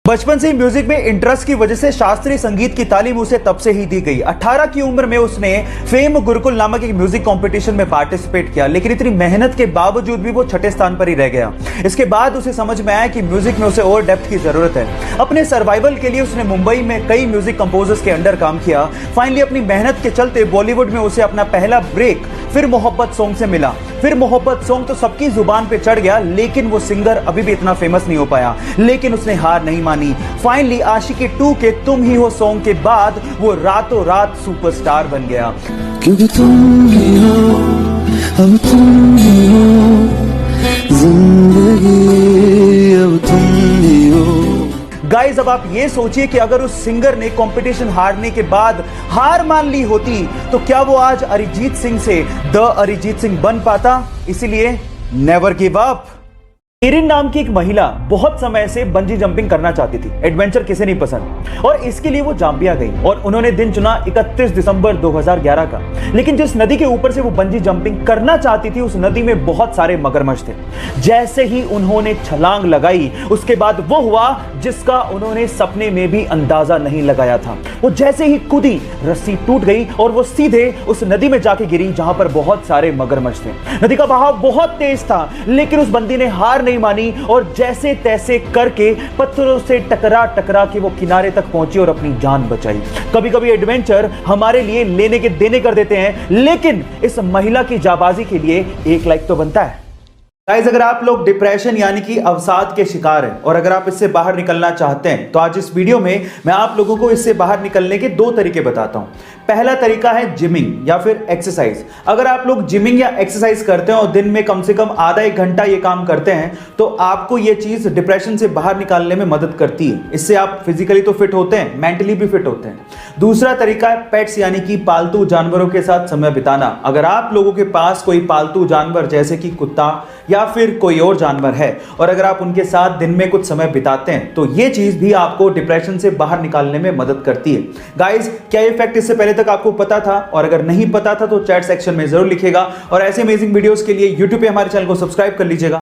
बचपन से ही म्यूजिक में इंटरेस्ट की वजह से शास्त्रीय संगीत की तालीम उसे तब से ही दी गई। 18 की उम्र में उसने फेम गुरुकुल नामक एक म्यूजिक कंपटीशन में पार्टिसिपेट किया, लेकिन इतनी मेहनत के बावजूद भी वो छठे स्थान पर ही रह गया। इसके बाद उसे समझ में आया कि म्यूजिक में उसे और डेप्थ की जरूरत है। अपने सर्वाइवल के लिए उसने मुंबई में कई म्यूजिक कंपोजर्स के अंडर काम किया। फाइनली अपनी मेहनत के चलते बॉलीवुड में उसे अपना पहला ब्रेक फिर मोहब्बत सॉन्ग से मिला। फिर मोहब्बत सॉन्ग तो सबकी जुबान पे चढ़ गया, लेकिन वो सिंगर अभी भी इतना फेमस नहीं हो पाया। लेकिन उसने हार नहीं मानी। फाइनली आशिकी 2 के तुम ही हो सॉन्ग के बाद वो रातों रात सुपरस्टार बन गया। क्योंकि तुम ही हो, अब तुम ही हो, जिंदगी अब तुम ही हो। गाइस, अब आप ये सोचिए कि अगर उस सिंगर ने कंपटीशन हारने के बाद हार मान ली होती तो क्या वो आज अरिजीत सिंह से द अरिजीत सिंह बन पाता? इसीलिए नेवर गिव अप। इरिन नाम की एक महिला बहुत समय से बंजी जंपिंग करना चाहती थी। एडवेंचर किसे नहीं पसंद, और इसके लिए वो जाम्बिया गई और उन्होंने दिन चुना 31 दिसंबर 2011 का। लेकिन जिस नदी के ऊपर से वो बंजी जंपिंग करना चाहती थी, उस नदी में बहुत सारे मगरमच्छ थे। जैसे ही उन्होंने छलांग लगाई, उसके बाद वो हुआ जिसका उन्होंने सपने में भी अंदाजा नहीं लगाया था। वो जैसे ही कूदी, रस्सी टूट गई और वो सीधे उस नदी में जाके गिरी जहां पर बहुत सारे मगरमच्छ थे। नदी का बहाव बहुत तेज था, लेकिन उस बंदी ने हार नहीं मानी और जैसे तैसे करके पत्थरों से टकरा टकरा के वो किनारे तक पहुंची और अपनी जान बचाई। कभी कभी एडवेंचर हमारे लिए लेने के देने कर देते हैं, लेकिन इस महिला की जाबाजी के लिए एक लाइक तो बनता है। गाइस, अगर आप लोग डिप्रेशन यानी कि अवसाद के शिकार हैं और अगर आप इससे बाहर निकलना चाहते हैं, तो आज इस वीडियो में मैं आप लोगों को इससे बाहर निकलने के 2 तरीके बताता हूं। पहला तरीका है जिमिंग या फिर एक्सरसाइज। अगर आप लोग जिमिंग या एक्सरसाइज करते हैं और दिन में कम से कम आधा 1 घंटा ये काम करते हैं, तो आपको ये चीज डिप्रेशन से बाहर निकालने में मदद करती है। इससे आप फिजिकली तो फिट होते हैं, मेंटली भी फिट होते हैं। दूसरा तरीका है पेट्स यानी कि पालतू जानवरों के साथ समय बिताना। अगर आप लोगों के पास कोई पालतू जानवर जैसे कि कुत्ता या फिर कोई और जानवर है और अगर आप उनके साथ दिन में कुछ समय बिताते हैं, तो ये चीज भी आपको डिप्रेशन से बाहर निकालने में मदद करती है। गाइस, क्या ये फैक्ट इससे पहले तक आपको पता था? और अगर नहीं पता था तो चैट सेक्शन में जरूर लिखिएगा और ऐसे अमेजिंग वीडियोस के लिए यूट्यूब पे हमारे चैनल को सब्सक्राइब कर लीजिएगा।